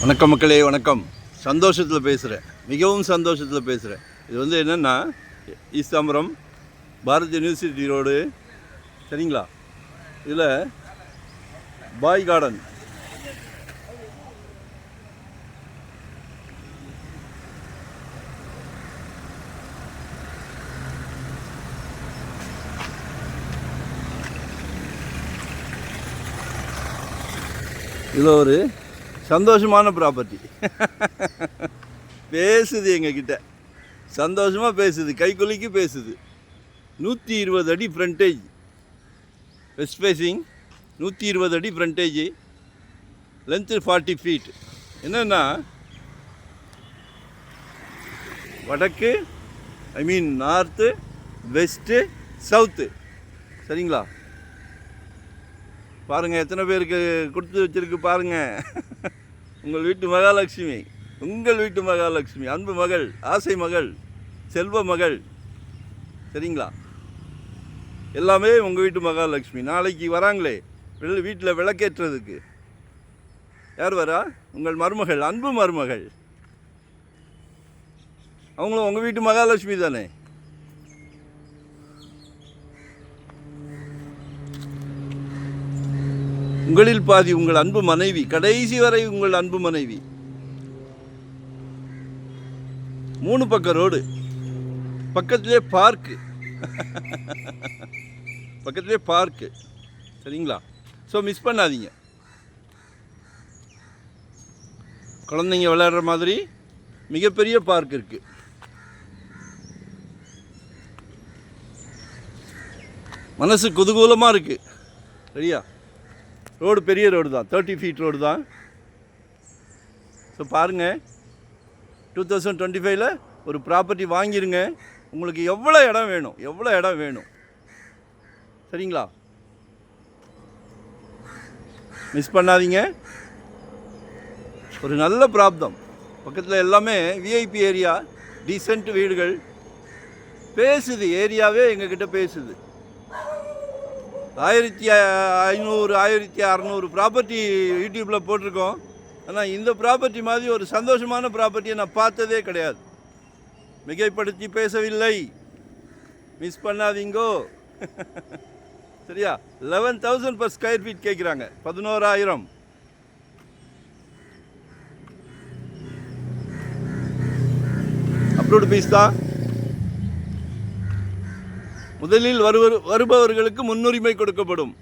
வணக்கம் மக்களே, வணக்கம். சந்தோஷத்தில் பேசுகிறேன், மிகவும் சந்தோஷத்தில் பேசுகிறேன். இது வந்து என்னென்னா, ஈஸ்தாம்பரம் பாரத் யூனிவர்சிட்டி ரோடு, சரிங்களா? இதில் பாய் கார்டன், இதில் ஒரு சந்தோஷமான ப்ராப்பர்ட்டி பேசுது, எங்ககிட்ட சந்தோஷமாக பேசுது, கைக்குலுக்கி பேசுது. 120 அடி ஃப்ரண்டேஜ், வெஸ்ட் ஃபேஸிங், 120 அடி ஃப்ரண்டேஜ், லென்த்து 40 ஃபீட். என்னென்னா, வடக்கு, நார்த்து, வெஸ்ட்டு, சவுத்து, சரிங்களா? பாருங்கள், எத்தனை பேருக்கு கொடுத்து வச்சுருக்கு பாருங்கள். உங்கள் வீட்டு மகாலட்சுமி, உங்கள் வீட்டு மகாலட்சுமி, அன்பு மகள், ஆசை மகள், செல்வ மகள், சரிங்களா? எல்லாமே உங்கள் வீட்டு மகாலட்சுமி. நாளைக்கு வராங்களே வீட்டில் விளக்கேற்றுறதுக்கு, யார் வரா? உங்கள் மருமகள், அன்பு மருமகள். அவங்களும் உங்கள் வீட்டு மகாலட்சுமி தானே. உங்களில் பாதி உங்கள் அன்பு மனைவி, கடைசி வரை உங்கள் அன்பு மனைவி. 3 பக்கம் ரோடு, பக்கத்திலே பார்க்கு, பக்கத்திலே பார்க்கு, சரிங்களா? ஸோ மிஸ் பண்ணாதீங்க. குழந்தைங்க விளையாடுற மாதிரி மிகப்பெரிய பார்க் இருக்கு. மனசு குதூகூலமாக இருக்கு. சரியா? ரோடு பெரிய ரோடு தான், 30 ஃபீட் ரோடு தான். ஸோ பாருங்கள், 2025 ஒரு ப்ராப்பர்ட்டி வாங்கிருங்க. உங்களுக்கு எவ்வளோ இடம் வேணும், எவ்வளோ இடம் வேணும், சரிங்களா? மிஸ் பண்ணாதீங்க. ஒரு நல்ல பிராப்தம். பக்கத்தில் எல்லாமே விஐபி ஏரியா, டீசென்ட் வீடுகள். பேசுது, ஏரியாவே எங்ககிட்ட பேசுது. 1500 1600 ப்ராப்பர்ட்டி யூடியூப்பில் போட்டிருக்கோம். ஆனால் இந்த ப்ராப்பர்ட்டி மாதிரி ஒரு சந்தோஷமான ப்ராப்பர்ட்டியை நான் பார்த்ததே கிடையாது. மிகைப்படுத்தி பேசவில்லை, மிஸ் பண்ணாதீங்கோ. சரியா? 11,000 per square feet கேட்குறாங்க, 11,000. அப்ரூவ்டு பீஸ் தான். முதலில் வருபவர்களுக்கு முன்னுரிமை கொடுக்கப்படும்.